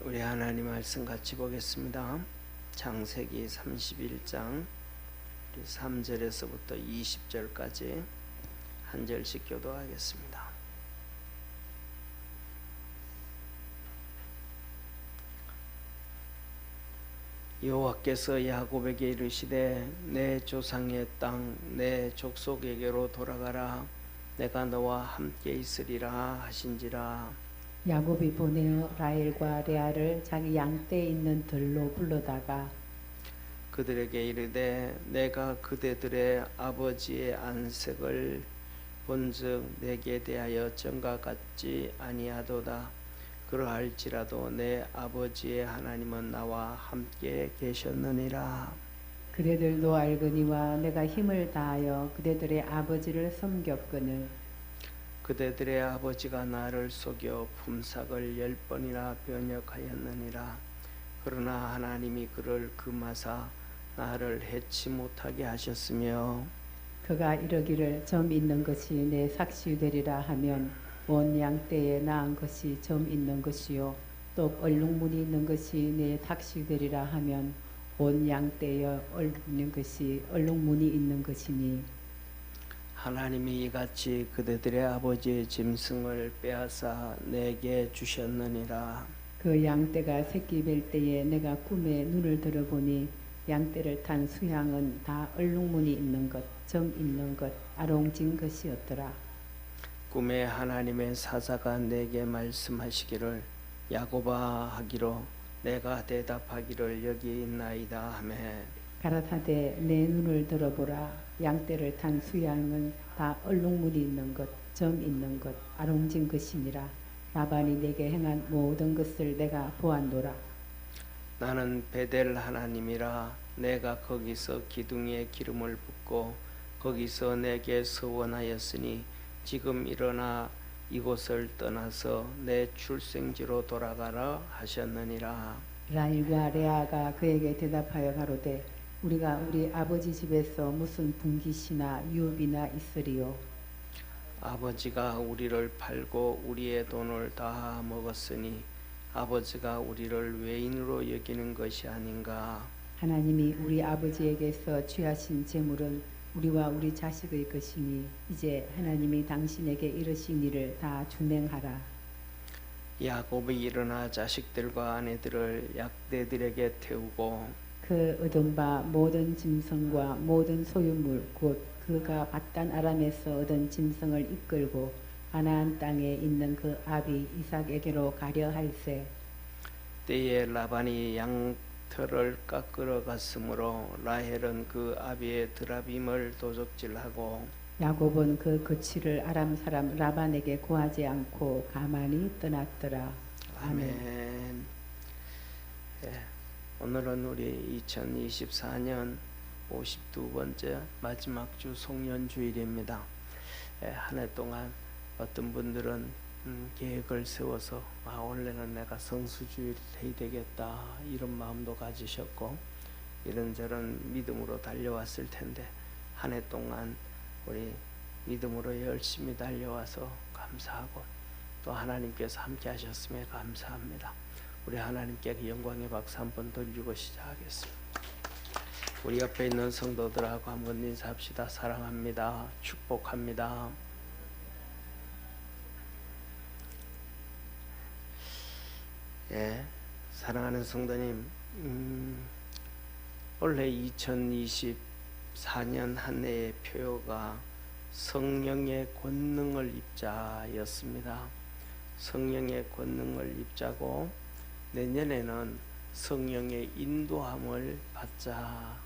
우리 하나님 말씀 같이 보겠습니다. 창세기 31장 3절에서부터 20절까지 한 절씩 교도하겠습니다. 여호와께서 야곱에게 이르시되 내 조상의 땅 내 족속에게로 돌아가라. 내가 너와 함께 있으리라 하신지라. 야곱이 보내어 라헬과 레아를 자기 양떼에 있는 들로 불러다가 그들에게 이르되 내가 그대들의 아버지의 안색을 본즉 내게 대하여 전과 같지 아니하도다. 그러할지라도 내 아버지의 하나님은 나와 함께 계셨느니라. 그대들도 알거니와 내가 힘을 다하여 그대들의 아버지를 섬겼거늘 그대들의 아버지가 나를 속여 품삯을 10번이나 변역하였느니라. 그러나 하나님이 그를 금하사 나를 해치 못하게 하셨으며 그가 이르기를 점 있는 것이 내 삭시 되리라 하면 온 양떼에 낳은 것이 점 있는 것이요 또 얼룩무늬 있는 것이 내 삭시 되리라 하면 온 양떼에 있는 것이 얼룩무늬 있는 것이니 하나님이 이같이 그대들의 아버지의 짐승을 빼앗아 내게 주셨느니라. 그 양떼가 새끼 뵐 때에 내가 꿈에 눈을 들어보니 양떼를 탄 수양은 다 얼룩무늬 있는 것, 점 있는 것, 아롱진 것이었더라. 꿈에 하나님의 사자가 내게 말씀하시기를 야곱아 하기로 내가 대답하기를 여기 있나이다 하매 가라사대 내 눈을 들어보라. 양떼를 탄 수양은 다 얼룩무늬 있는 것, 점 있는 것, 아롱진 것이니라. 라반이 내게 행한 모든 것을 내가 보았노라. 나는 베델 하나님이라. 내가 거기서 기둥에 기름을 붓고 거기서 내게 서원하였으니 지금 일어나 이곳을 떠나서 내 출생지로 돌아가라 하셨느니라. 라헬과 레아가 그에게 대답하여 가로되 우리가 우리 아버지 집에서 무슨 분깃이나 유업이나 있으리요. 아버지가 우리를 팔고 우리의 돈을 다 먹었으니 아버지가 우리를 외인으로 여기는 것이 아닌가. 하나님이 우리 아버지에게서 취하신 재물은 우리와 우리 자식의 것이니 이제 하나님이 당신에게 이르신 일을 다 준행하라. 야곱이 일어나 자식들과 아내들을 약대들에게 태우고 그 얻은 바 모든 짐승과 모든 소유물 곧 그가 바단 아람에서 얻은 짐승을 이끌고 가나안 땅에 있는 그 아비 이삭에게로 가려 할세. 때에 라반이 양털을 깎으러 갔으므로 라헬은 그 아비의 드라빔을 도적질하고 야곱은 그 거취를 아람 사람 라반에게 구하지 않고 가만히 떠났더라. 아멘. 예, 오늘은 우리 2024년 52번째 마지막 주 송년주일입니다. 한 해 동안 어떤 분들은 계획을 세워서 원래는 내가 성수주일 해야 되겠다 이런 마음도 가지셨고 이런저런 믿음으로 달려왔을 텐데 한 해 동안 우리 믿음으로 열심히 달려와서 감사하고 또 하나님께서 함께 하셨음에 감사합니다. 우리 하나님께 영광의 박수 한번 돌리고 시작하겠습니다. 우리 옆에 있는 성도들하고 한번 인사합시다. 사랑합니다. 축복합니다. 예, 사랑하는 성도님, 올해 2024년 한 해의 표어가 성령의 권능을 입자였습니다. 성령의 권능을 입자고 내년에는 성령의 인도함을 받자.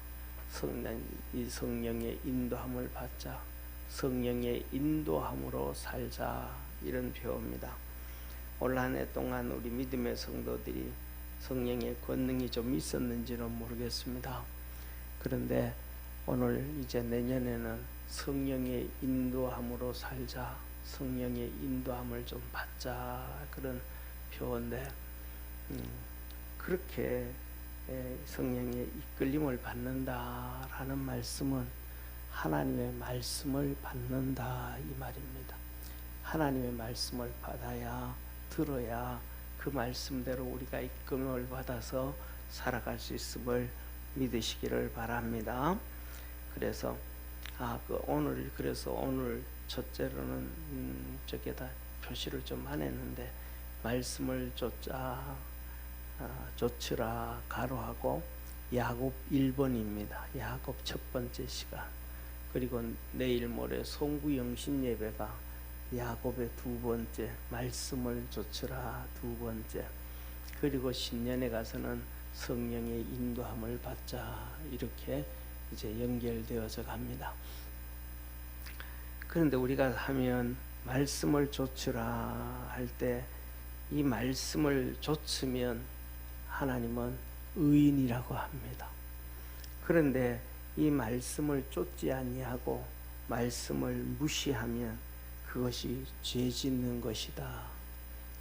성령의 인도함을 받자. 성령의 인도함으로 살자. 이런 표어입니다. 올 한 해 동안 우리 믿음의 성도들이 성령의 권능이 좀 있었는지는 모르겠습니다. 그런데 오늘 이제 내년에는 성령의 인도함으로 살자. 성령의 인도함을 좀 받자. 그런 표어인데 그렇게 성령의 이끌림을 받는다라는 말씀은 하나님의 말씀을 받는다 이 말입니다. 하나님의 말씀을 받아야 들어야 그 말씀대로 우리가 이끌림을 받아서 살아갈 수 있음을 믿으시기를 바랍니다. 그래서 오늘 첫째로는 저기에다 표시를 좀 안 했는데 말씀을 좇으라 가로하고 야곱 1번입니다. 야곱 첫 번째 시간. 그리고 내일 모레 송구영신 예배가 야곱의 두 번째, 말씀을 좇으라 두 번째. 그리고 신년에 가서는 성령의 인도함을 받자, 이렇게 이제 연결되어져 갑니다. 그런데 우리가 하면 말씀을 좇으라 할 때 이 말씀을 좇으면 하나님은 의인이라고 합니다. 그런데 이 말씀을 좇지 아니하고 말씀을 무시하면 그것이 죄 짓는 것이다.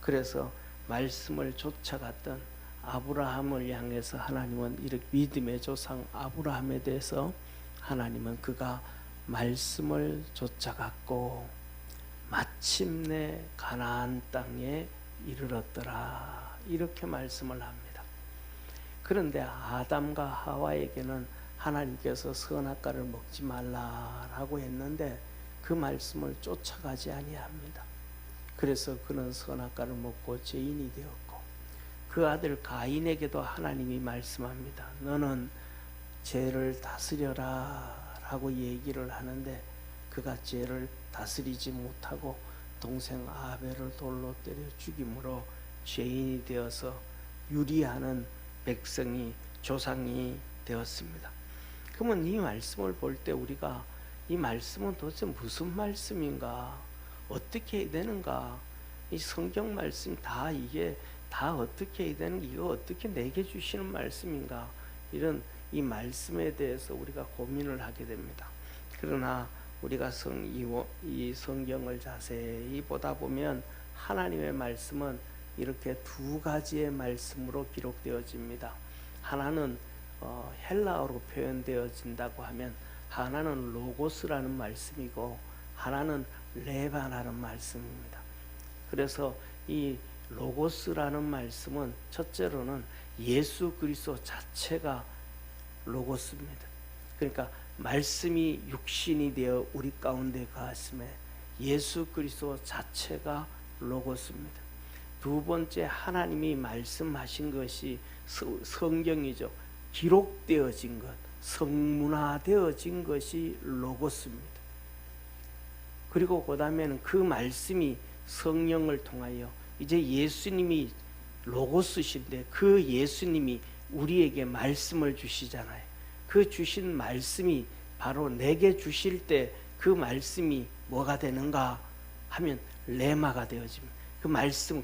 그래서 말씀을 쫓아갔던 아브라함을 향해서 하나님은 이렇게 믿음의 조상 아브라함에 대해서 하나님은 그가 말씀을 쫓아갔고 마침내 가나안 땅에 이르렀더라, 이렇게 말씀을 합니다. 그런데 아담과 하와에게는 하나님께서 선악과를 먹지 말라라고 했는데 그 말씀을 쫓아가지 아니합니다. 그래서 그는 선악과를 먹고 죄인이 되었고, 그 아들 가인에게도 하나님이 말씀합니다. 너는 죄를 다스려라 라고 얘기를 하는데 그가 죄를 다스리지 못하고 동생 아벨을 돌로 때려 죽임으로 죄인이 되어서 유리하는 백성이, 조상이 되었습니다. 그러면 이 말씀을 볼 때 우리가 이 말씀은 도대체 무슨 말씀인가, 어떻게 해야 되는가, 이 성경 말씀 이게 다 어떻게 해야 되는, 이거 어떻게 내게 주시는 말씀인가, 이런 이 말씀에 대해서 우리가 고민을 하게 됩니다. 그러나 우리가 이 성경을 자세히 보다 보면 하나님의 말씀은 이렇게 두 가지의 말씀으로 기록되어집니다. 하나는 헬라어로 표현되어진다고 하면 하나는 로고스라는 말씀이고 하나는 레바라는 말씀입니다. 그래서 이 로고스라는 말씀은 첫째로는 예수 그리스도 자체가 로고스입니다. 그러니까 말씀이 육신이 되어 우리 가운데 가슴에 예수 그리스도 자체가 로고스입니다. 두 번째, 하나님이 말씀하신 것이 성경이죠. 기록되어진 것, 성문화되어진 것이 로고스입니다. 그리고 그 다음에는 그 말씀이 성령을 통하여 이제 예수님이 로고스신데 그 예수님이 우리에게 말씀을 주시잖아요. 그 주신 말씀이 바로 내게 주실 때 그 말씀이 뭐가 되는가 하면 레마가 되어집니다. 그 말씀,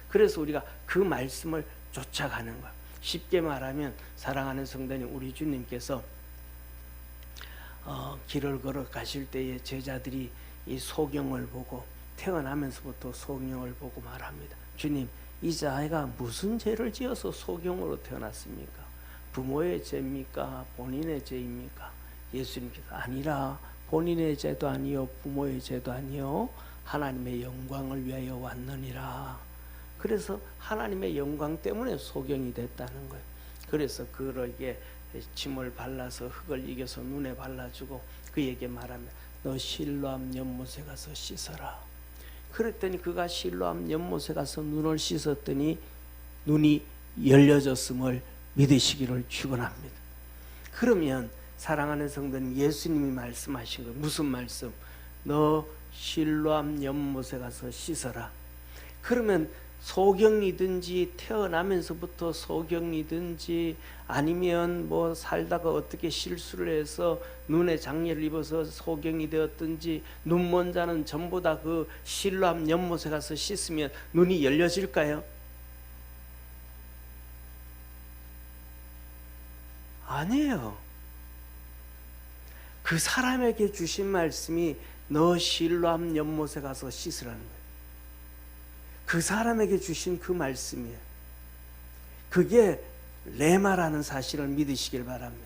그래서 우리가 그 말씀을 쫓아가는 거야. 쉽게 말하면 사랑하는 성도님, 우리 주님께서 길을 걸어 가실 때에 제자들이 이 소경을 보고 태어나면서부터 소경을 보고 말합니다. 주님, 이 자아이가 무슨 죄를 지어서 소경으로 태어났습니까? 부모의 죄입니까? 본인의 죄입니까? 예수님께서 아니라 본인의 죄도 아니요 부모의 죄도 아니요 하나님의 영광을 위하여 왔느니라. 그래서 하나님의 영광 때문에 소경이 됐다는 거예요. 그래서 그에게 침을 발라서 흙을 이겨서 눈에 발라주고 그에게 말합니다. 너 실로암 연못에 가서 씻어라. 그랬더니 그가 실로암 연못에 가서 눈을 씻었더니 눈이 열려졌음을 믿으시기를 축원합니다. 그러면 사랑하는 성도님, 예수님이 말씀하신 거 무슨 말씀? 너 실로암 연못에 가서 씻어라. 그러면 소경이든지 태어나면서부터 소경이든지 아니면 뭐 살다가 어떻게 실수를 해서 눈에 장애를 입어서 소경이 되었든지 눈 먼 자는 전부 다 그 실로암 연못에 가서 씻으면 눈이 열려질까요? 아니에요. 그 사람에게 주신 말씀이 너 실로암 연못에 가서 씻으라는 거예요. 그 사람에게 주신 그 말씀이에요. 그게 레마라는 사실을 믿으시길 바랍니다.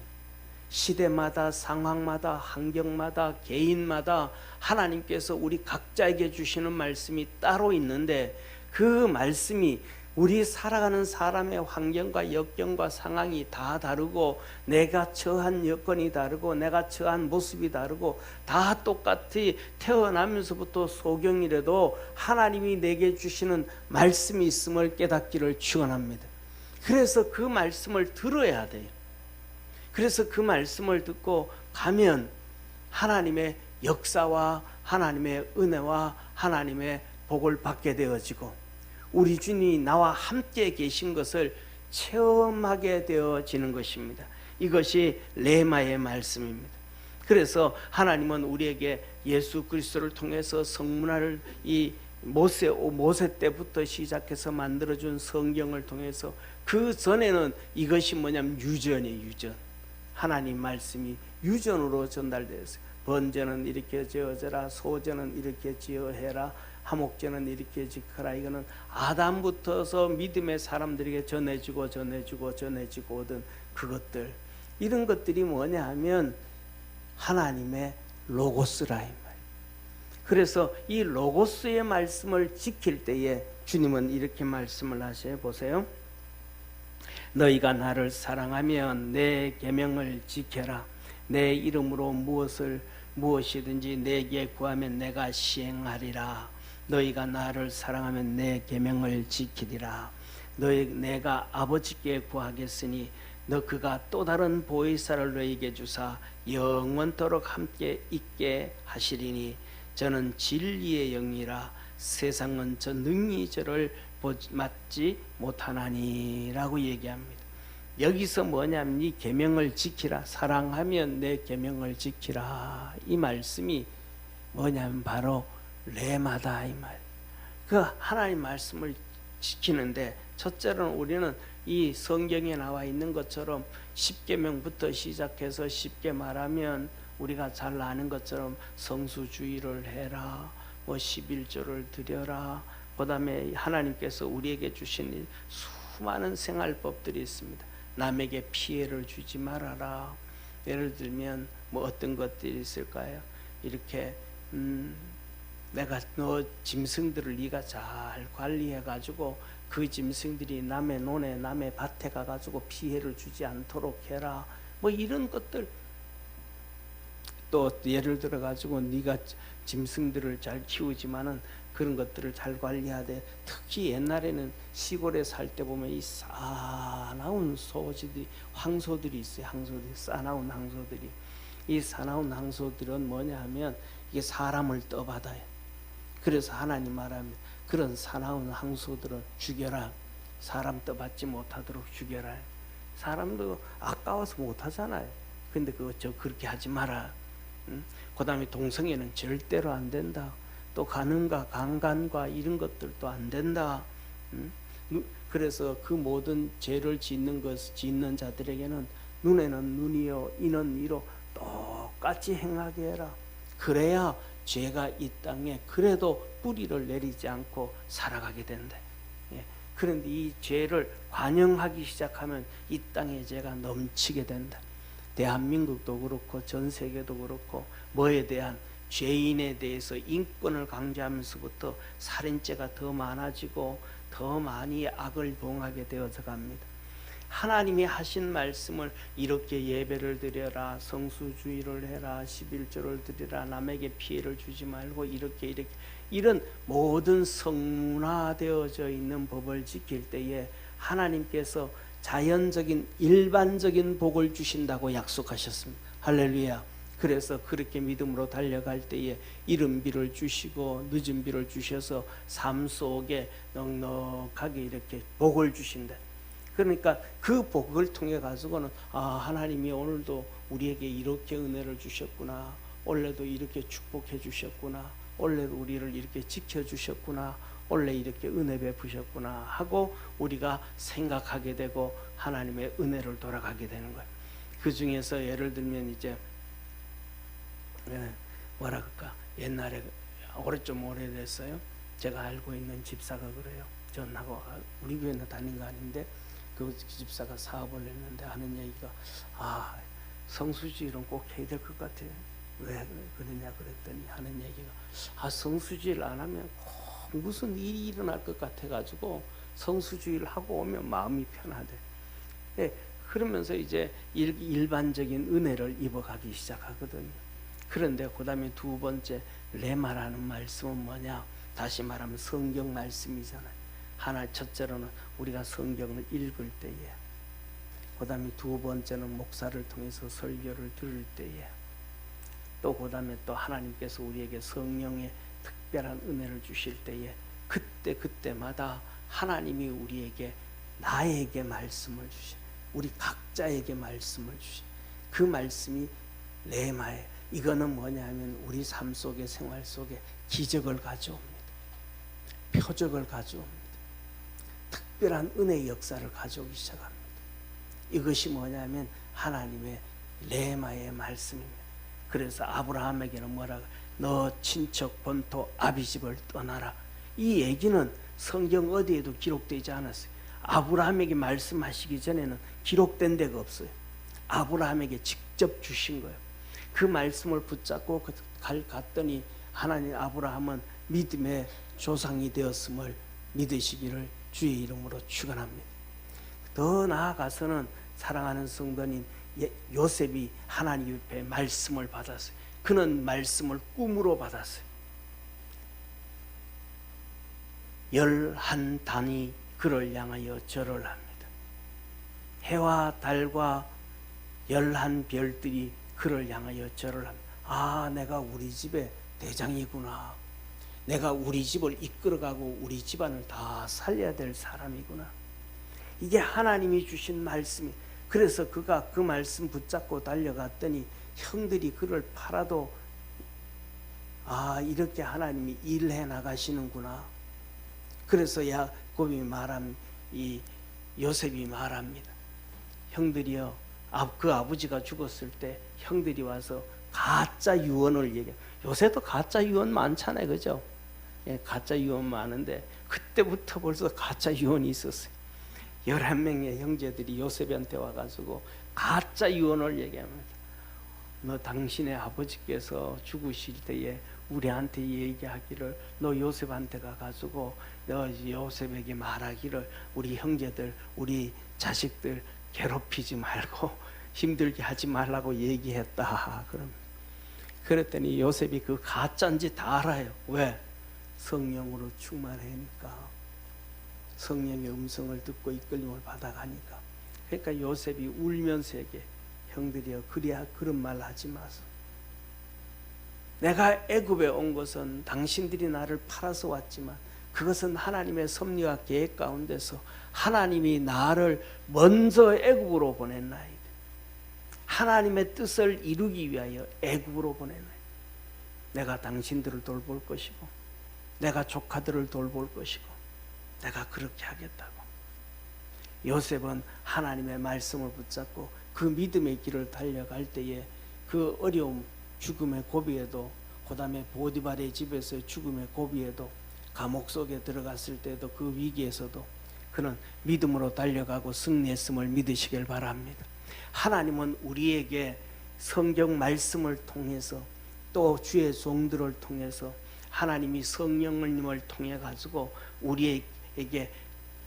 시대마다 상황마다 환경마다 개인마다 하나님께서 우리 각자에게 주시는 말씀이 따로 있는데 그 말씀이 우리 살아가는 사람의 환경과 역경과 상황이 다 다르고 내가 처한 여건이 다르고 내가 처한 모습이 다르고 다 똑같이 태어나면서부터 소경이라도 하나님이 내게 주시는 말씀이 있음을 깨닫기를 축원합니다. 그래서 그 말씀을 들어야 돼요. 그래서 그 말씀을 듣고 가면 하나님의 역사와 하나님의 은혜와 하나님의 복을 받게 되어지고 우리 주님이 나와 함께 계신 것을 체험하게 되어지는 것입니다. 이것이 레마의 말씀입니다. 그래서 하나님은 우리에게 예수 그리스도를 통해서 성문화를 이 모세 때부터 시작해서 만들어준 성경을 통해서 그 전에는 이것이 뭐냐면 유전이에요. 유전. 하나님 말씀이 유전으로 전달되었어요. 번제는 이렇게 지어져라, 소제는 이렇게 지어해라, 화목제는 이렇게 지켜라. 이거는 아담부터서 믿음의 사람들에게 전해지고 오던 그것들, 이런 것들이 뭐냐 하면 하나님의 로고스라 이 말. 그래서 이 로고스의 말씀을 지킬 때에 주님은 이렇게 말씀을 하셔요. 보세요. 너희가 나를 사랑하면 내 계명을 지켜라. 내 이름으로 무엇이든지 내게 구하면 내가 시행하리라. 너희가 나를 사랑하면 내 계명을 지키리라. 내가 아버지께 구하겠으니 그가 또 다른 보혜사를 너희에게 주사 영원토록 함께 있게 하시리니 저는 진리의 영이라 세상은 저 능히 저를 맞지 못하나니라고 얘기합니다. 여기서 뭐냐면 이 계명을 지키라, 사랑하면 내 계명을 지키라, 이 말씀이 뭐냐면 바로 레마다 이 말. 그 하나님 말씀을 지키는데 첫째로는 우리는 이 성경에 나와 있는 것처럼 10계명부터 시작해서 쉽게 말하면 우리가 잘 아는 것처럼 성수주의를 해라, 뭐 11조를 드려라, 그 다음에 하나님께서 우리에게 주신 수많은 생활법들이 있습니다. 남에게 피해를 주지 말아라. 예를 들면 뭐 어떤 것들이 있을까요? 이렇게 내가 너 짐승들을 네가 잘 관리해 가지고 그 짐승들이 남의 논에 남의 밭에 가 가지고 피해를 주지 않도록 해라. 뭐 이런 것들. 또 예를 들어 가지고 네가 짐승들을 잘 키우지만은 그런 것들을 잘 관리해야 돼. 특히 옛날에는 시골에 살 때 보면 이 싸나운 소지들이, 황소들이 있어요. 황소들이, 싸나운 황소들이. 이 사나운 황소들은 뭐냐 하면 이게 사람을 떠받아요. 그래서 하나님 말합니다. 그런 사나운 황소들은 죽여라. 사람 떠받지 못하도록 죽여라. 사람도 아까워서 못하잖아요. 근데 그렇게 하지 마라. 그 다음에 동성애는 절대로 안 된다. 또 간음과 강간과 이런 것들도 안 된다. 그래서 그 모든 죄를 짓는 자들에게는 눈에는 눈이요 이는 이로 똑같이 행하게 해라. 그래야 죄가 이 땅에 그래도 뿌리를 내리지 않고 살아가게 된다. 그런데 이 죄를 관영하기 시작하면 이 땅에 죄가 넘치게 된다. 대한민국도 그렇고 전 세계도 그렇고 뭐에 대한 죄인에 대해서 인권을 강조하면서부터 살인죄가 더 많아지고 더 많이 악을 봉하게 되어서 갑니다. 하나님이 하신 말씀을 이렇게 예배를 드려라, 성수주의를 해라, 11조를 드리라, 남에게 피해를 주지 말고 이렇게 이런 모든 성문화되어져 있는 법을 지킬 때에 하나님께서 자연적인 일반적인 복을 주신다고 약속하셨습니다. 할렐루야. 그래서 그렇게 믿음으로 달려갈 때에 이른 비를 주시고 늦은 비를 주셔서 삶 속에 넉넉하게 이렇게 복을 주신다. 그러니까 그 복을 통해 가지고는 하나님이 오늘도 우리에게 이렇게 은혜를 주셨구나, 원래도 이렇게 축복해 주셨구나, 원래도 우리를 이렇게 지켜 주셨구나, 원래 이렇게 은혜 베푸셨구나 하고 우리가 생각하게 되고 하나님의 은혜를 돌아가게 되는 거예요. 그 중에서 예를 들면 이제 뭐라 그럴까, 옛날에 좀 오래됐어요. 제가 알고 있는 집사가 그래요. 전하고 우리 교회는 다닌 거 아닌데 그 집사가 사업을 했는데 하는 얘기가 성수주의는 꼭 해야 될 것 같아. 왜 그러냐 그랬더니 하는 얘기가 성수주의를 안 하면 꼭 무슨 일이 일어날 것 같아 가지고 성수주의를 하고 오면 마음이 편하대. 예, 그러면서 이제 일반적인 은혜를 입어가기 시작하거든요. 그런데 그 다음에 두 번째 레마라는 말씀은 뭐냐? 다시 말하면 성경 말씀이잖아요. 첫째로는 우리가 성경을 읽을 때에, 그 다음에 두 번째는 목사를 통해서 설교를 들을 때에, 또 그 다음에 또 하나님께서 우리에게 성령의 특별한 은혜를 주실 때에, 그때마다 하나님이 우리에게, 나에게 말씀을 주신, 우리 각자에게 말씀을 주신 그 말씀이 레마에, 이거는 뭐냐면 우리 삶 속에, 생활 속에 기적을 가져옵니다. 표적을 가져옵니다. 특별한 은혜의 역사를 가져오기 시작합니다. 이것이 뭐냐면 하나님의 레마의 말씀입니다. 그래서 아브라함에게는 뭐라고? 너 친척 본토 아비집을 떠나라. 이 얘기는 성경 어디에도 기록되지 않았어요. 아브라함에게 말씀하시기 전에는 기록된 데가 없어요. 아브라함에게 직접 주신 거예요. 그 말씀을 붙잡고 갔더니 하나님, 아브라함은 믿음의 조상이 되었음을 믿으시기를 주의 이름으로 축원합니다. 더 나아가서는 사랑하는 성도님, 요셉이 하나님 옆에 말씀을 받았어요. 그는 말씀을 꿈으로 받았어요. 11단이 그를 향하여 절을 합니다. 해와 달과 11별들이 그를 향하여 절을 합니다. 아, 내가 우리 집의 대장이구나. 내가 우리 집을 이끌어가고 우리 집안을 다 살려야 될 사람이구나. 이게 하나님이 주신 말씀이. 그래서 그가 그 말씀 붙잡고 달려갔더니 형들이 그를 팔아도, 아, 이렇게 하나님이 일해 나가시는구나. 그래서 야곱이 이 요셉이 말합니다. 형들이요, 그 아버지가 죽었을 때 형들이 와서 가짜 유언을 얘기해. 요새도 가짜 유언 많잖아요, 그죠? 예, 가짜 유언 많은데 그때부터 벌써 가짜 유언이 있었어요. 11명의 형제들이 요셉한테 와가지고 가짜 유언을 얘기합니다. 너 당신의 아버지께서 죽으실 때에 우리한테 얘기하기를, 너 요셉한테 가가지고 너 요셉에게 말하기를 우리 형제들, 우리 자식들 괴롭히지 말고 힘들게 하지 말라고 얘기했다. 그랬더니 요셉이 그 가짜인지 다 알아요. 왜? 성령으로 충만하니까, 성령의 음성을 듣고 이끌림을 받아가니까. 그러니까 요셉이 울면서 얘기해. 형들이여, 그런 말 하지 마소. 내가 애굽에 온 것은 당신들이 나를 팔아서 왔지만 그것은 하나님의 섭리와 계획 가운데서 하나님이 나를 먼저 애굽으로 보냈나이다. 하나님의 뜻을 이루기 위하여 애굽으로 보냈나이다. 내가 당신들을 돌볼 것이고 내가 조카들을 돌볼 것이고 내가 그렇게 하겠다고. 요셉은 하나님의 말씀을 붙잡고 그 믿음의 길을 달려갈 때에 그 어려움, 죽음의 고비에도, 그 다음에 보디발의 집에서의 죽음의 고비에도, 감옥 속에 들어갔을 때도, 그 위기에서도 그는 믿음으로 달려가고 승리했음을 믿으시길 바랍니다. 하나님은 우리에게 성경 말씀을 통해서, 또 주의 종들을 통해서, 하나님이 성령님을 통해 가지고 우리에게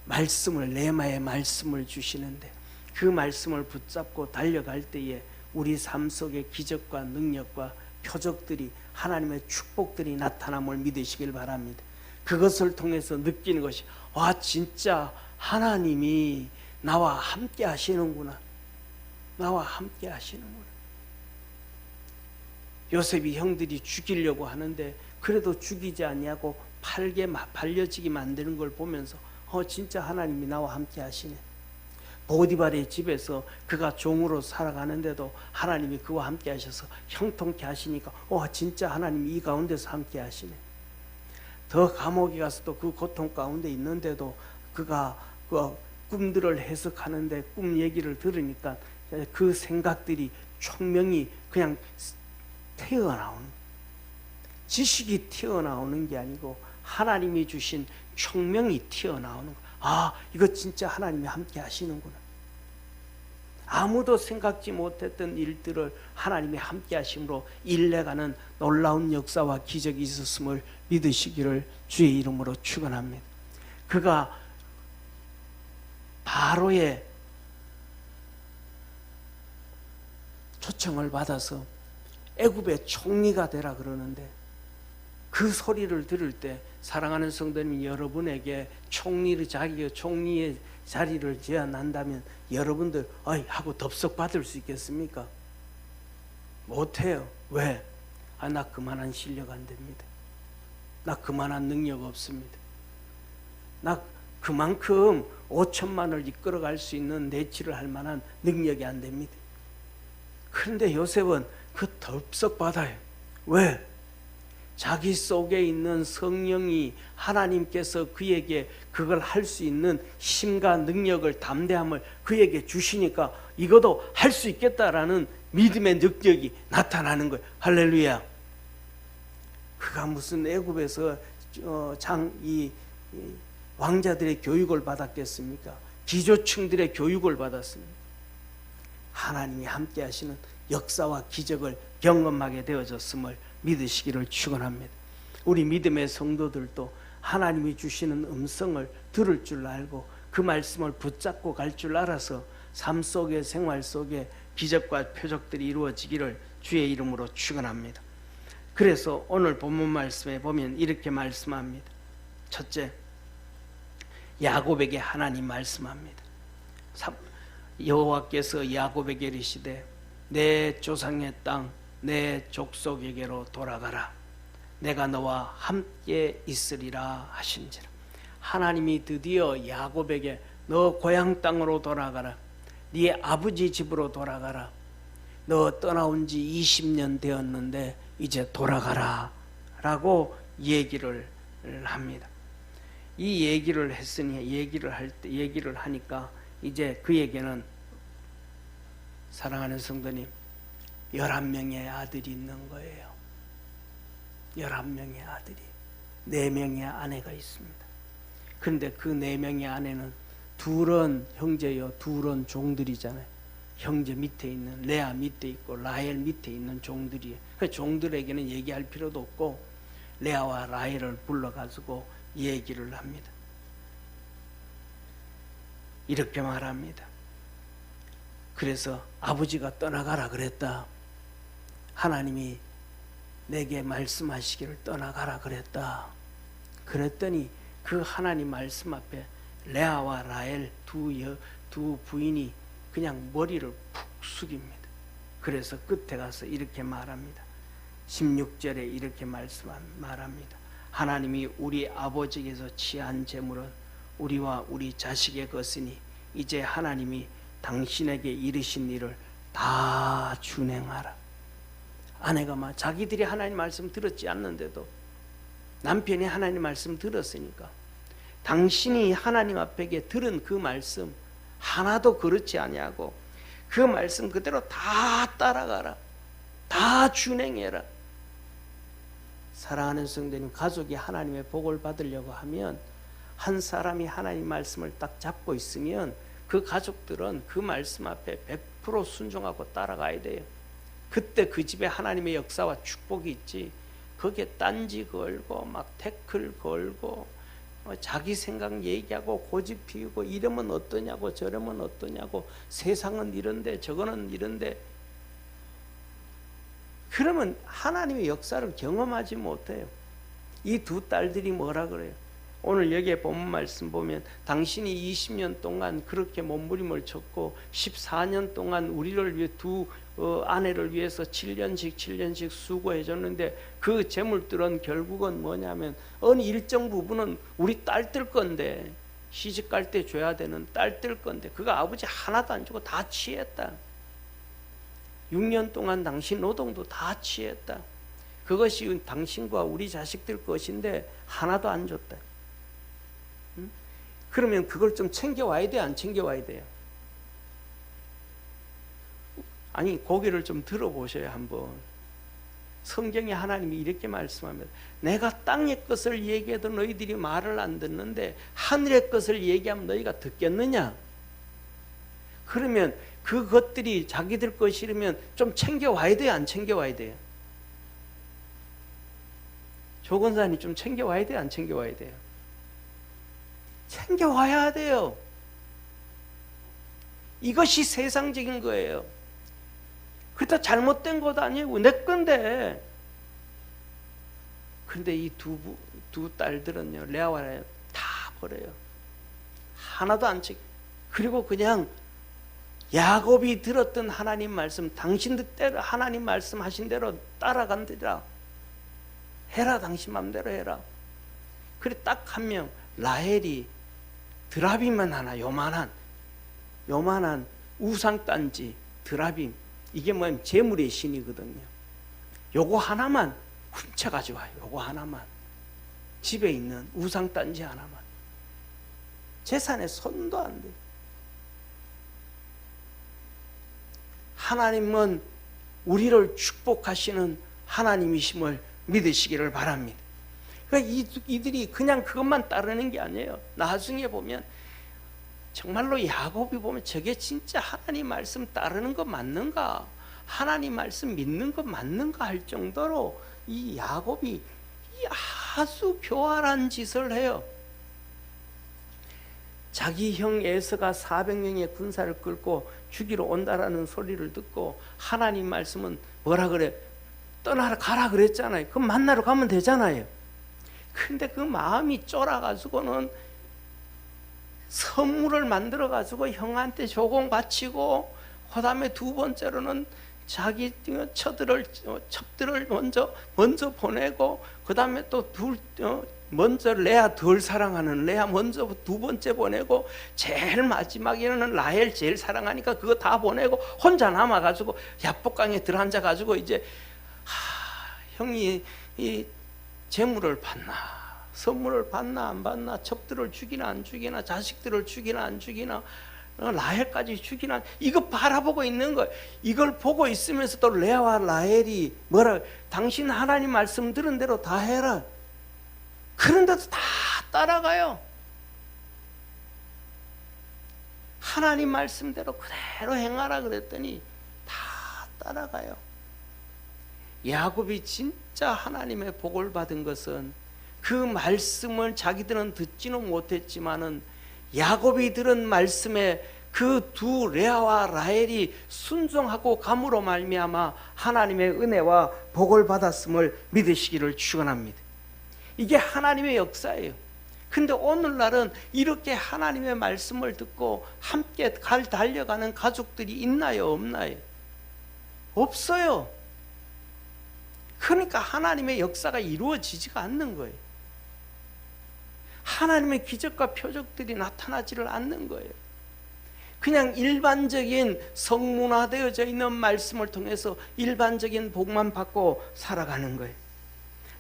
말씀을, 레마의 말씀을 주시는데, 그 말씀을 붙잡고 달려갈 때에 우리 삶 속에 기적과 능력과 표적들이, 하나님의 축복들이 나타남을 믿으시길 바랍니다. 그것을 통해서 느끼는 것이, 와, 진짜 하나님이 나와 함께 하시는구나. 나와 함께 하시는구나. 요셉이 형들이 죽이려고 하는데 그래도 죽이지 아니하고 팔려지게 만드는 걸 보면서 진짜 하나님이 나와 함께 하시네. 보디발의 집에서 그가 종으로 살아가는데도 하나님이 그와 함께 하셔서 형통케 하시니까 진짜 하나님이 이 가운데서 함께 하시네. 더 감옥에 가서도 그 고통 가운데 있는데도 그가 그 꿈들을 해석하는데 꿈 얘기를 들으니까 그 생각들이 총명이 그냥 튀어나오는, 지식이 튀어나오는 게 아니고 하나님이 주신 총명이 튀어나오는 거예요. 아, 이거 진짜 하나님이 함께 하시는구나. 아무도 생각지 못했던 일들을 하나님이 함께 하심으로 일내가는 놀라운 역사와 기적이 있었음을 믿으시기를 주의 이름으로 축원합니다. 그가 바로의 초청을 받아서 애굽의 총리가 되라 그러는데, 그 소리를 들을 때 사랑하는 성도님, 여러분에게 자기의 총리의 자리를 제안한다면 여러분들 어이 하고 덥석 받을 수 있겠습니까? 못해요. 왜? 나 그만한 실력 안 됩니다. 나 그만한 능력 없습니다. 나 그만큼 5천만을 이끌어갈 수 있는 내치를 할 만한 능력이 안 됩니다. 그런데 요셉은 그 덥석 받아요. 왜? 자기 속에 있는 성령이, 하나님께서 그에게 그걸 할 수 있는 힘과 능력을, 담대함을 그에게 주시니까 이것도 할 수 있겠다라는 믿음의 능력이 나타나는 거예요. 할렐루야. 그가 무슨 애굽에서 왕자들의 교육을 받았겠습니까? 기조층들의 교육을 받았습니다. 하나님이 함께 하시는 역사와 기적을 경험하게 되어졌음을 믿으시기를 축원합니다. 우리 믿음의 성도들도 하나님이 주시는 음성을 들을 줄 알고 그 말씀을 붙잡고 갈 줄 알아서 삶 속에, 생활 속에 기적과 표적들이 이루어지기를 주의 이름으로 축원합니다. 그래서 오늘 본문 말씀에 보면 이렇게 말씀합니다. 첫째, 야곱에게 하나님 말씀합니다. 여호와께서 야곱에게 이르시되 내 조상의 땅, 내 족속에게로 돌아가라. 내가 너와 함께 있으리라 하신지라. 하나님이 드디어 야곱에게 너 고향 땅으로 돌아가라. 네 아버지 집으로 돌아가라. 너 떠나온 지 20년 되었는데 이제 돌아가라 라고 얘기를 합니다. 이 얘기를 했으니 얘기를 하니까 이제 그에게는, 사랑하는 성도님, 11명의 아들이 있는 거예요. 11명의 아들이, 4명의 아내가 있습니다. 그런데 그 4명의 아내는 둘은 형제요, 둘은 종들이잖아요. 형제 밑에 있는 레아 밑에 있고 라헬 밑에 있는 종들이에요. 그 종들에게는 얘기할 필요도 없고 레아와 라헬을 불러가지고 얘기를 합니다. 이렇게 말합니다. 그래서 아버지가 떠나가라 그랬다. 하나님이 내게 말씀하시기를 떠나가라 그랬다. 그랬더니 그 하나님 말씀 앞에 레아와 라헬 두 부인이 그냥 머리를 푹 숙입니다. 그래서 끝에 가서 이렇게 말합니다. 16절에 이렇게 말합니다. 하나님이 우리 아버지에게서 취한 재물은 우리와 우리 자식의 것이니 이제 하나님이 당신에게 이르신 일을 다 준행하라. 아내가 막 자기들이 하나님 말씀 들었지 않는데도 남편이 하나님 말씀 들었으니까 당신이 하나님 앞에 들은 그 말씀 하나도 그렇지 아니하고 그 말씀 그대로 다 따라가라. 다 준행해라. 사랑하는 성도님, 가족이 하나님의 복을 받으려고 하면 한 사람이 하나님 말씀을 딱 잡고 있으면 그 가족들은 그 말씀 앞에 100% 순종하고 따라가야 돼요. 그때 그 집에 하나님의 역사와 축복이 있지, 거기에 딴지 걸고 막 태클 걸고 자기 생각 얘기하고 고집 피우고 이러면 어떠냐고 저러면 어떠냐고 세상은 이런데 저거는 이런데, 그러면 하나님의 역사를 경험하지 못해요. 이 두 딸들이 뭐라 그래요? 오늘 여기에 본문 말씀 보면 당신이 20년 동안 그렇게 몸부림을 쳤고 14년 동안 우리를 위해 두 아내를 위해서 7년씩 수고해 줬는데 그 재물들은 결국은 뭐냐면 어느 일정 부분은 우리 딸들 건데, 시집 갈 때 줘야 되는 딸들 건데 그가 아버지 하나도 안 주고 다 취했다. 6년 동안 당신 노동도 다 취했다. 그것이 당신과 우리 자식들 것인데 하나도 안 줬다. 응? 그러면 그걸 좀 챙겨와야 돼, 안 챙겨와야 돼요? 아니, 고개를 좀 들어보셔야 한번. 성경에 하나님이 이렇게 말씀합니다. 내가 땅의 것을 얘기해도 너희들이 말을 안 듣는데 하늘의 것을 얘기하면 너희가 듣겠느냐? 그러면 그것들이 자기들 것이라면 좀 챙겨와야 돼요, 안 챙겨와야 돼요? 조건사님 좀 챙겨와야 돼요, 안 챙겨와야 돼요? 챙겨와야 돼요. 이것이 세상적인 거예요. 그렇다 잘못된 것도 아니고 내 건데. 그런데 이 두 딸들은요, 레아와 라헬 다 버려요. 하나도 안 지켜. 그리고 그냥 야곱이 들었던 하나님 말씀, 당신들 때로 하나님 말씀하신 대로 따라간대라. 해라, 당신 맘대로 해라. 그래 딱 한 명, 라헬이 드라빔만 하나, 요만한 우상단지 드라빔, 이게 뭐냐면 재물의 신이거든요. 요거 하나만 훔쳐가지고 와요. 요거 하나만, 집에 있는 우상단지 하나만. 재산에 손도 안 돼. 하나님은 우리를 축복하시는 하나님이심을 믿으시기를 바랍니다. 그러니까 이들이 그냥 그것만 따르는 게 아니에요. 나중에 보면 정말로 야곱이 보면 저게 진짜 하나님 말씀 따르는 거 맞는가, 하나님 말씀 믿는 거 맞는가 할 정도로 이 야곱이 아주 교활한 짓을 해요. 자기 형 에서가 400명의 군사를 끌고 죽이러 온다라는 소리를 듣고 하나님 말씀은 뭐라 그래? 떠나라, 가라 그랬잖아요. 그럼 만나러 가면 되잖아요. 근데 그 마음이 쫄아가지고는 선물을 만들어가지고 형한테 조공 바치고, 그 다음에 두 번째로는 자기 첩들을 먼저 보내고, 그 다음에 또 먼저 레아 덜 사랑하는 레아 먼저 두 번째 보내고, 제일 마지막에는 라헬 제일 사랑하니까 그거 다 보내고 혼자 남아가지고 야복강에 들어앉아가지고 이제 형이 이 재물을 받나, 선물을 받나 안 받나, 첩들을 죽이나 안 죽이나, 자식들을 죽이나 안 죽이나, 라헬까지 죽이나, 이거 바라보고 있는 거예요. 이걸 보고 있으면서 또 레아와 라헬이 뭐라, 당신 하나님 말씀 들은 대로 다 해라. 그런데도 다 따라가요. 하나님 말씀대로 그대로 행하라 그랬더니 다 따라가요. 야곱이 진짜 하나님의 복을 받은 것은 그 말씀을 자기들은 듣지는 못했지만은 야곱이 들은 말씀에 그 두 레아와 라헬이 순종하고 감으로 말미암아 하나님의 은혜와 복을 받았음을 믿으시기를 축원합니다. 이게 하나님의 역사예요. 근데 오늘날은 이렇게 하나님의 말씀을 듣고 함께 달려가는 가족들이 있나요, 없나요? 없어요. 그러니까 하나님의 역사가 이루어지지가 않는 거예요. 하나님의 기적과 표적들이 나타나지를 않는 거예요. 그냥 일반적인 성문화되어져 있는 말씀을 통해서 일반적인 복만 받고 살아가는 거예요.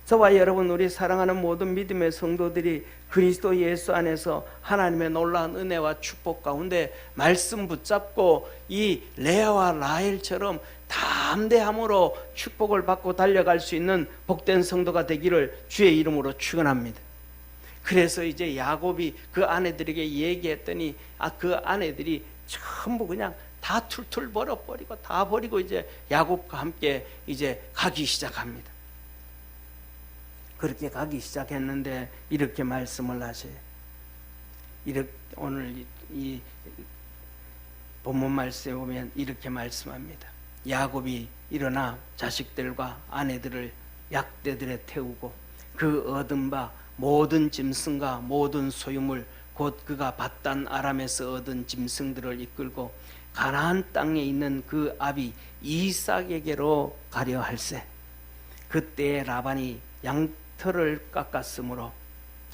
저와 여러분, 우리 사랑하는 모든 믿음의 성도들이 그리스도 예수 안에서 하나님의 놀라운 은혜와 축복 가운데 말씀 붙잡고 이 레아와 라헬처럼 담대함으로 축복을 받고 달려갈 수 있는 복된 성도가 되기를 주의 이름으로 축원합니다. 그래서 이제 야곱이 그 아내들에게 얘기했더니 그 아내들이 전부 그냥 다 툴툴 버려버리고 다 버리고 이제 야곱과 함께 이제 가기 시작합니다. 그렇게 가기 시작했는데 이렇게 말씀을 하세요. 오늘 이 본문 말씀에 보면 이렇게 말씀합니다. 야곱이 일어나 자식들과 아내들을 약대들에 태우고 그 얻은 바 모든 짐승과 모든 소유물 곧 그가 밧단 아람에서 얻은 짐승들을 이끌고 가나안 땅에 있는 그 아비 이삭에게로 가려 할세. 그때 라반이 양털을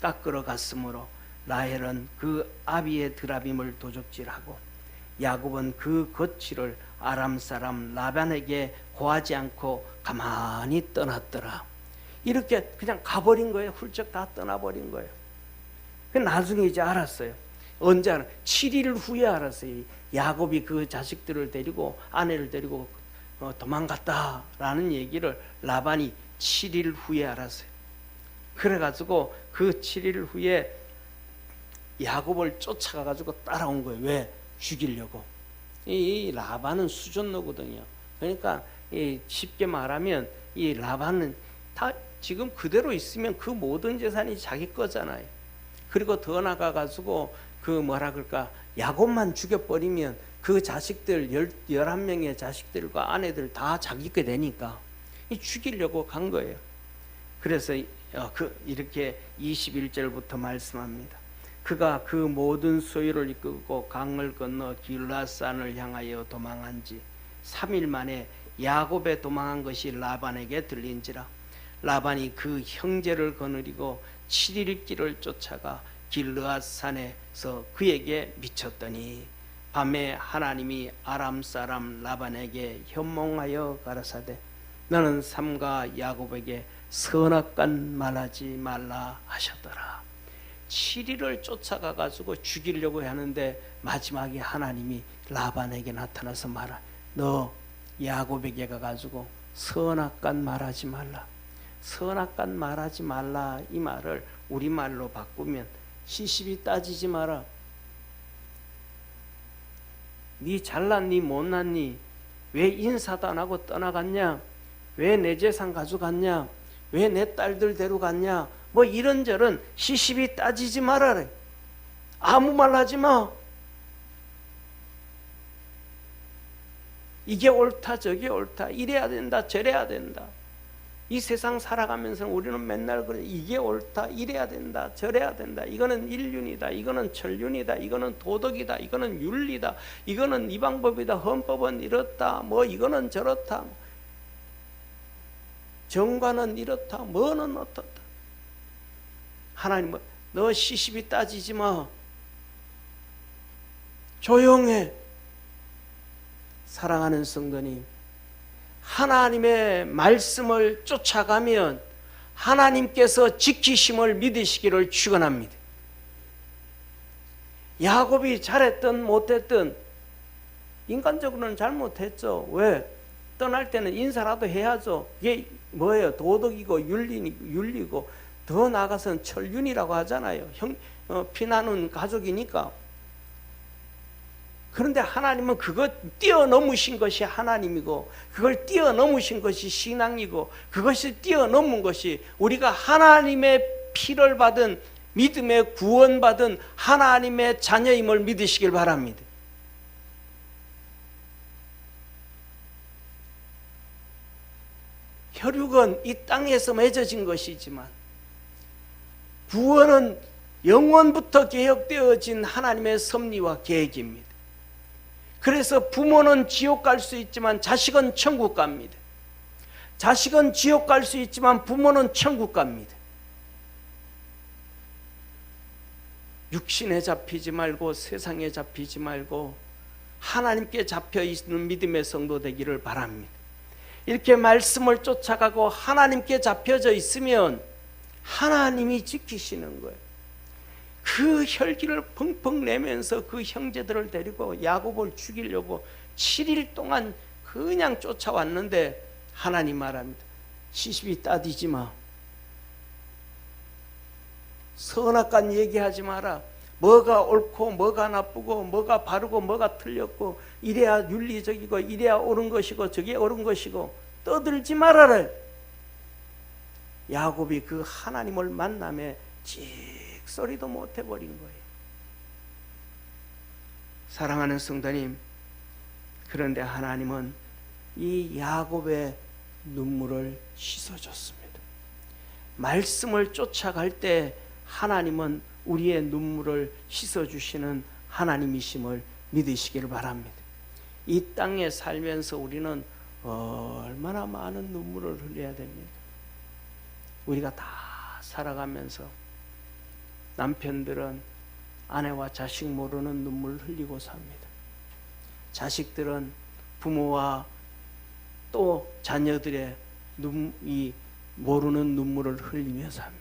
깎으러 갔으므로 라헬은 그 아비의 드라빔을 도적질하고 야곱은 그 거취를 아람 사람 라반에게 고하지 않고 가만히 떠났더라. 이렇게 그냥 가버린 거예요. 훌쩍 다 떠나버린 거예요. 나중에 이제 알았어요. 언제 알았어요? 7일 후에 알았어요. 야곱이 그 자식들을 데리고 아내를 데리고 도망갔다라는 얘기를 라반이 7일 후에 알았어요. 그래가지고 그 7일 후에 야곱을 쫓아가가지고 따라온 거예요. 왜? 죽이려고. 이 라반은 수존노거든요. 그러니까 쉽게 말하면 이 라반은 다 지금 그대로 있으면 그 모든 재산이 자기 거잖아요. 그리고 더 나가가지고 그 뭐라 그럴까, 야곱만 죽여버리면 그 자식들 11명의 자식들과 아내들 다 자기게 되니까 죽이려고 간 거예요. 그래서 이렇게 21절부터 말씀합니다. 그가 그 모든 소유를 이끌고 강을 건너 길라산을 향하여 도망한 지 3일 만에 야곱에 도망한 것이 라반에게 들린지라. 라반이 그 형제를 거느리고 7일 길을 쫓아가 길르앗산에서 그에게 미쳤더니 밤에 하나님이 아람 사람 라반에게 현몽하여 가라사대 너는 삼가 야곱에게 선악간 말하지 말라 하셨더라. 7일을 쫓아가 가지고 죽이려고 하는데 마지막에 하나님이 라반에게 나타나서 말하 너 야곱에게 가가지고 선악간 말하지 말라. 선악간 말하지 말라 이 말을 우리말로 바꾸면 시시비 따지지 마라. 니 잘났니 못났니? 왜 인사도 안 하고 떠나갔냐? 왜 내 재산 가져갔냐? 왜 내 딸들 데려갔냐? 뭐 이런저런 시시비 따지지 말아라. 아무 말 하지 마. 이게 옳다 저게 옳다 이래야 된다 저래야 된다. 이 세상 살아가면서 우리는 맨날 그래. 이게 옳다 이래야 된다 저래야 된다. 이거는 인륜이다 이거는 천륜이다 이거는 도덕이다 이거는 윤리다 이거는 이 방법이다 헌법은 이렇다 뭐 이거는 저렇다 정과는 이렇다 뭐는 어떻다. 하나님은 너 시시비 따지지 마. 조용해. 사랑하는 성도님, 하나님의 말씀을 쫓아가면 하나님께서 지키심을 믿으시기를 축원합니다. 야곱이 잘했든 못했든 인간적으로는 잘못했죠. 왜? 떠날 때는 인사라도 해야죠. 이게 뭐예요? 도덕이고 윤리고 더 나아가서는 천륜이라고 하잖아요. 피나는 가족이니까. 그런데 하나님은 그것 뛰어넘으신 것이 하나님이고 그걸 뛰어넘으신 것이 신앙이고 그것이 뛰어넘은 것이 우리가 하나님의 피를 받은 믿음의 구원받은 하나님의 자녀임을 믿으시길 바랍니다. 혈육은 이 땅에서 맺어진 것이지만 구원은 영원부터 계획되어진 하나님의 섭리와 계획입니다. 그래서 부모는 지옥 갈 수 있지만 자식은 천국 갑니다. 자식은 지옥 갈 수 있지만 부모는 천국 갑니다. 육신에 잡히지 말고 세상에 잡히지 말고 하나님께 잡혀 있는 믿음의 성도 되기를 바랍니다. 이렇게 말씀을 쫓아가고 하나님께 잡혀져 있으면 하나님이 지키시는 거예요. 그 혈기를 펑펑 내면서 그 형제들을 데리고 야곱을 죽이려고 7일 동안 그냥 쫓아왔는데 하나님 말합니다. 시시비 따지지 마. 선악간 얘기하지 마라. 뭐가 옳고 뭐가 나쁘고 뭐가 바르고 뭐가 틀렸고 이래야 윤리적이고 이래야 옳은 것이고 저게 옳은 것이고 떠들지 말아라. 야곱이 그 하나님을 만남에 소리도 못 해버린 거예요. 사랑하는 성도님, 그런데 하나님은 이 야곱의 눈물을 씻어줬습니다. 말씀을 쫓아갈 때 하나님은 우리의 눈물을 씻어주시는 하나님이심을 믿으시기를 바랍니다. 이 땅에 살면서 우리는 얼마나 많은 눈물을 흘려야 됩니까? 우리가 다 살아가면서 남편들은 아내와 자식 모르는 눈물을 흘리고 삽니다. 자식들은 부모와 또 자녀들의 이 모르는 눈물을 흘리며 삽니다.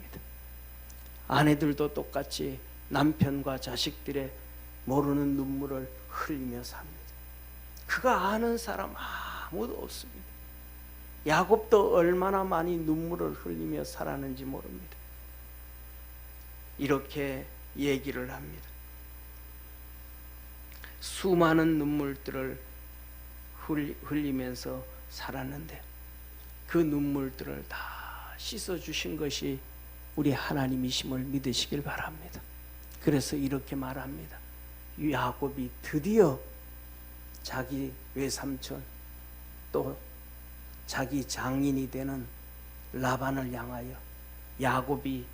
아내들도 똑같이 남편과 자식들의 모르는 눈물을 흘리며 삽니다. 그거 아는 사람 아무도 없습니다. 야곱도 얼마나 많이 눈물을 흘리며 살았는지 모릅니다. 이렇게 얘기를 합니다. 수많은 눈물들을 흘리면서 살았는데 그 눈물들을 다 씻어주신 것이 우리 하나님이심을 믿으시길 바랍니다. 그래서 이렇게 말합니다. 야곱이 드디어 자기 외삼촌 또 자기 장인이 되는 라반을 향하여 야곱이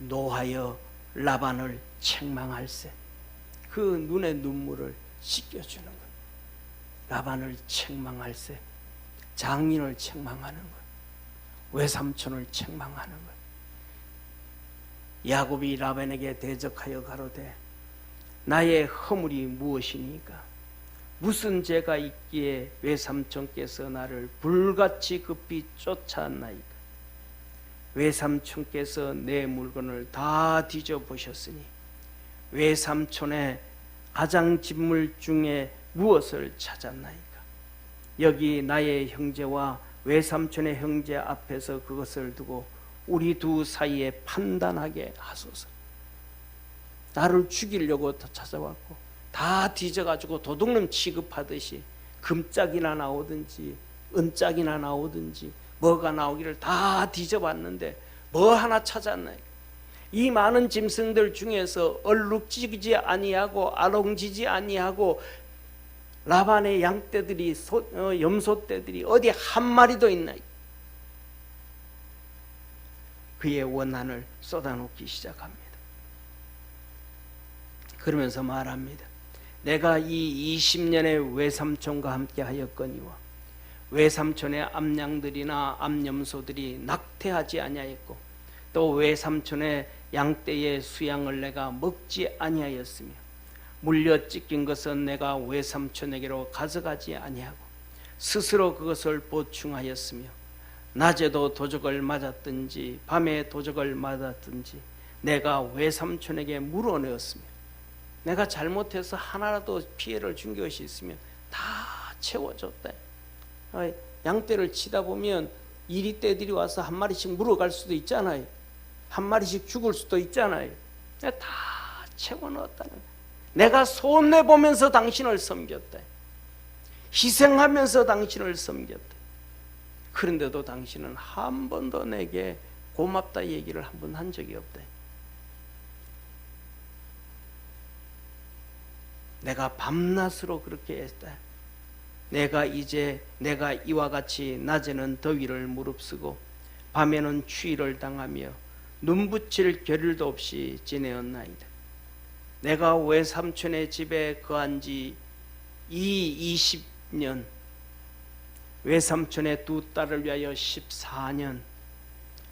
노하여 라반을 책망할세. 그 눈의 눈물을 씻겨주는 것. 라반을 책망할세. 장인을 책망하는 것. 외삼촌을 책망하는 것. 야곱이 라반에게 대적하여 가로되 나의 허물이 무엇이니까? 무슨 죄가 있기에 외삼촌께서 나를 불같이 급히 쫓아나이까? 외삼촌께서 내 물건을 다 뒤져보셨으니 외삼촌의 가장 진물 중에 무엇을 찾았나이까? 여기 나의 형제와 외삼촌의 형제 앞에서 그것을 두고 우리 두 사이에 판단하게 하소서. 나를 죽이려고 찾아왔고 다 뒤져가지고 도둑놈 취급하듯이 금짝이나 나오든지 은짝이나 나오든지 뭐가 나오기를 다 뒤져봤는데 뭐 하나 찾았나요? 이 많은 짐승들 중에서 얼룩지지 아니하고 아롱지지 아니하고 라반의 양떼들이 염소떼들이 어디 한 마리도 있나요? 그의 원한을 쏟아놓기 시작합니다. 그러면서 말합니다. 내가 이 20년의 외삼촌과 함께 하였거니와 외삼촌의 암양들이나 암염소들이 낙태하지 아니하였고 또 외삼촌의 양떼의 수양을 내가 먹지 아니하였으며 물려 찢긴 것은 내가 외삼촌에게로 가져가지 아니하고 스스로 그것을 보충하였으며 낮에도 도적을 맞았든지 밤에 도적을 맞았든지 내가 외삼촌에게 물어내었으며 내가 잘못해서 하나라도 피해를 준 것이 있으면 다 채워줬다. 양떼를 치다 보면 이리떼들이 와서 한 마리씩 물어갈 수도 있잖아요. 한 마리씩 죽을 수도 있잖아요. 다 채워넣었다는 거예요. 내가 손해보면서 당신을 섬겼다. 희생하면서 당신을 섬겼다. 그런데도 당신은 한 번도 내게 고맙다 얘기를 한 번 한 적이 없다. 내가 밤낮으로 그렇게 했다. 내가 이와 같이 낮에는 더위를 무릅쓰고 밤에는 추위를 당하며 눈붙일 겨를도 없이 지내었나이다. 내가 외삼촌의 집에 거한 지 이 20년, 외삼촌의 두 딸을 위하여 14년,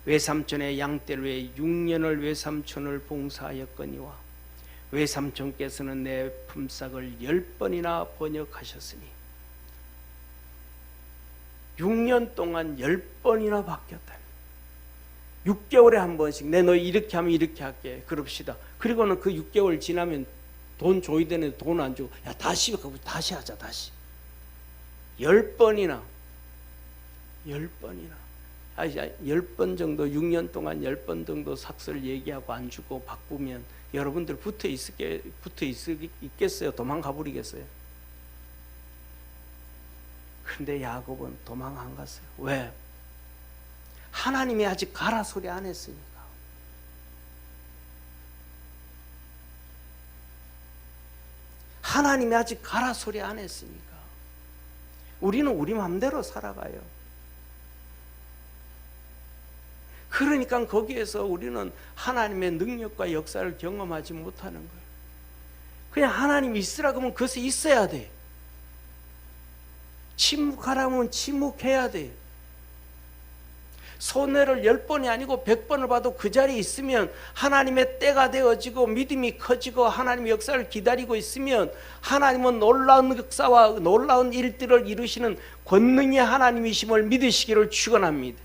외삼촌의 양떼를 위해 6년을 외삼촌을 봉사하였거니와 외삼촌께서는 내 품삯을 10번이나 번역하셨으니 6년 동안 10번이나 바뀌었다. 6개월에 한 번씩 내 너 이렇게 하면 이렇게 할게 그럽시다. 그리고는 그 6개월 지나면 돈 줘야 되는데 돈 안 주고 야 다시 하자 다시 10번이나 10번 정도 6년 동안 10번 정도 삭스를 얘기하고 안 주고 바꾸면 여러분들 붙어 있겠어요? 도망가 버리겠어요? 그런데 야곱은 도망 안 갔어요. 왜? 하나님이 아직 가라 소리 안 했으니까. 하나님이 아직 가라 소리 안 했으니까. 우리는 우리 마음대로 살아가요. 그러니까 거기에서 우리는 하나님의 능력과 역사를 경험하지 못하는 거예요. 그냥 하나님이 있으라 그러면 그것이 있어야 돼. 침묵하라면 침묵해야 돼. 손해를 10번이 아니고 100번을 봐도 그 자리에 있으면 하나님의 때가 되어지고 믿음이 커지고 하나님의 역사를 기다리고 있으면 하나님은 놀라운 역사와 놀라운 일들을 이루시는 권능의 하나님이심을 믿으시기를 축원합니다.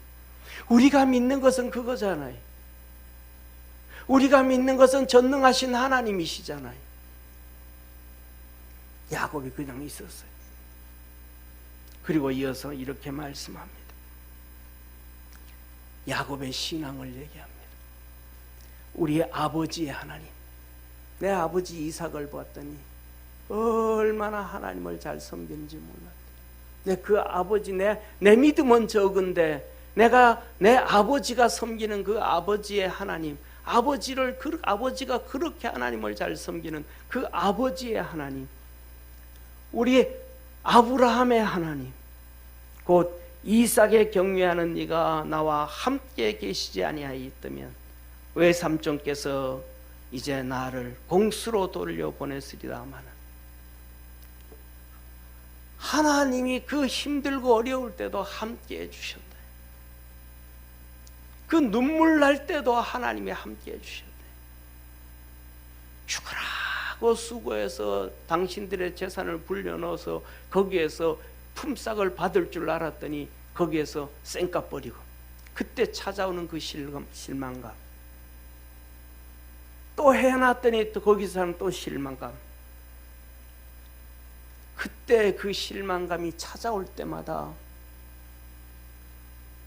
우리가 믿는 것은 그거잖아요. 우리가 믿는 것은 전능하신 하나님이시잖아요. 야곱이 그냥 있었어요. 그리고 이어서 이렇게 말씀합니다. 야곱의 신앙을 얘기합니다. 우리 아버지의 하나님. 내 아버지 이삭을 봤더니 얼마나 하나님을 잘 섬기는지 몰랐대. 그 아버지 내 믿음은 적은데 내가 내 아버지가 섬기는 그 아버지의 하나님, 아버지가 그렇게 하나님을 잘 섬기는 그 아버지의 하나님, 우리 아브라함의 하나님, 곧 이삭의 경외하는 네가 나와 함께 계시지 아니하였다면 외삼촌께서 이제 나를 공수로 돌려보냈으리다마는, 하나님이 그 힘들고 어려울 때도 함께 해주셨다. 그 눈물 날 때도 하나님이 함께 해주셨다. 죽으라고 수고해서 당신들의 재산을 불려넣어서 거기에서 품삯을 받을 줄 알았더니 거기에서 쌩까 버리고, 그때 찾아오는 그 실망감, 또 해놨더니 또 거기서는 또 실망감, 그때 그 실망감이 찾아올 때마다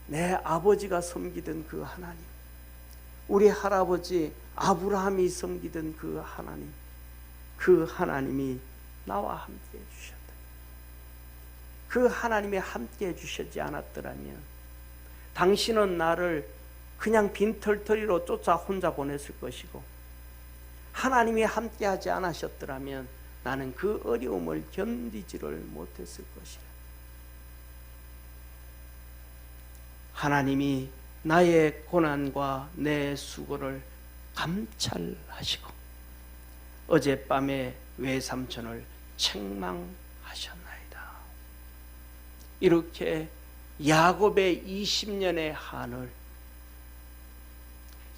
내 아버지가 섬기던 그 하나님, 우리 할아버지 아브라함이 섬기던 그 하나님, 그 하나님이 나와 함께 해주셨다. 그 하나님이 함께 해주셨지 않았더라면 당신은 나를 그냥 빈털터리로 쫓아 혼자 보냈을 것이고, 하나님이 함께 하지 않으셨더라면 나는 그 어려움을 견디지를 못했을 것이라. 하나님이 나의 고난과 내 수고를 감찰하시고 어젯밤에 외삼촌을 책망하셨나이다. 이렇게 야곱의 20년의 한을,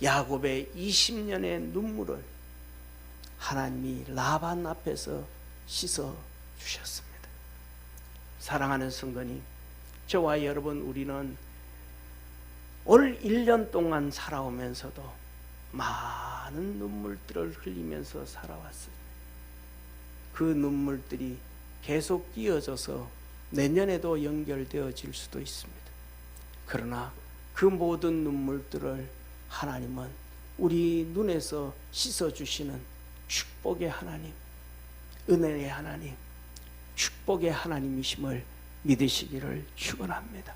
야곱의 20년의 눈물을 하나님이 라반 앞에서 씻어 주셨습니다. 사랑하는 성도님, 저와 여러분, 우리는 올 1년 동안 살아오면서도 많은 눈물들을 흘리면서 살아왔습니다. 그 눈물들이 계속 끼어져서 내년에도 연결되어질 수도 있습니다. 그러나 그 모든 눈물들을 하나님은 우리 눈에서 씻어주시는 축복의 하나님, 은혜의 하나님, 축복의 하나님이심을 믿으시기를 축원합니다.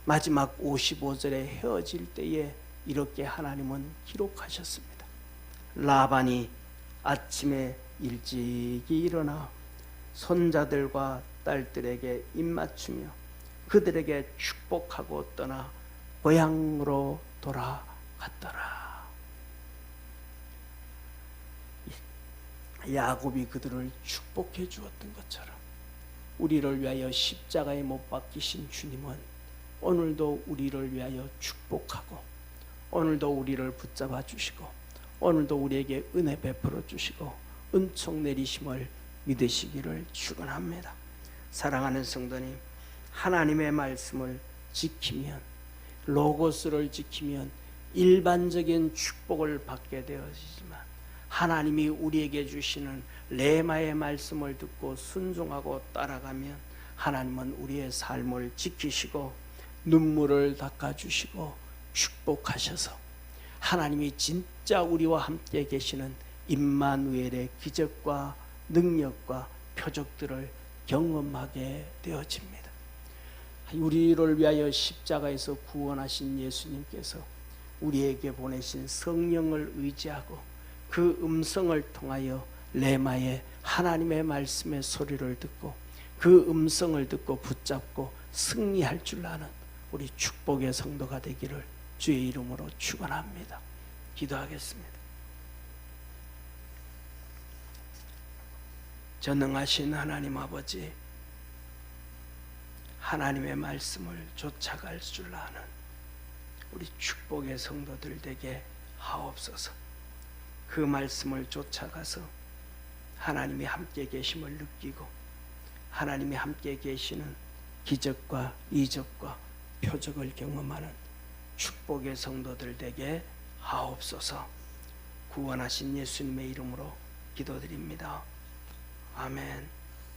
마지막 55절에 헤어질 때에 이렇게 하나님은 기록하셨습니다. 라반이 아침에 일찍이 일어나 손자들과 딸들에게 입맞추며 그들에게 축복하고 떠나 고향으로 돌아갔더라. 야곱이 그들을 축복해 주었던 것처럼 우리를 위하여 십자가에 못 박히신 주님은 오늘도 우리를 위하여 축복하고, 오늘도 우리를 붙잡아 주시고, 오늘도 우리에게 은혜 베풀어 주시고 은총 내리심을 믿으시기를 축원합니다. 사랑하는 성도님, 하나님의 말씀을 지키면, 로고스를 지키면 일반적인 축복을 받게 되어지지만, 하나님이 우리에게 주시는 레마의 말씀을 듣고 순종하고 따라가면 하나님은 우리의 삶을 지키시고 눈물을 닦아주시고 축복하셔서 하나님이 진짜 우리와 함께 계시는 임마누엘의 기적과 능력과 표적들을 경험하게 되어집니다. 우리를 위하여 십자가에서 구원하신 예수님께서 우리에게 보내신 성령을 의지하고 그 음성을 통하여 레마의 하나님의 말씀의 소리를 듣고 그 음성을 듣고 붙잡고 승리할 줄 아는 우리 축복의 성도가 되기를 주의 이름으로 축원합니다. 기도하겠습니다. 전능하신 하나님 아버지, 하나님의 말씀을 쫓아갈 줄 아는 우리 축복의 성도들 되게 하옵소서. 그 말씀을 쫓아가서 하나님이 함께 계심을 느끼고 하나님이 함께 계시는 기적과 이적과 표적을 경험하는 축복의 성도들 되게 하옵소서. 구원하신 예수님의 이름으로 기도드립니다. 아멘.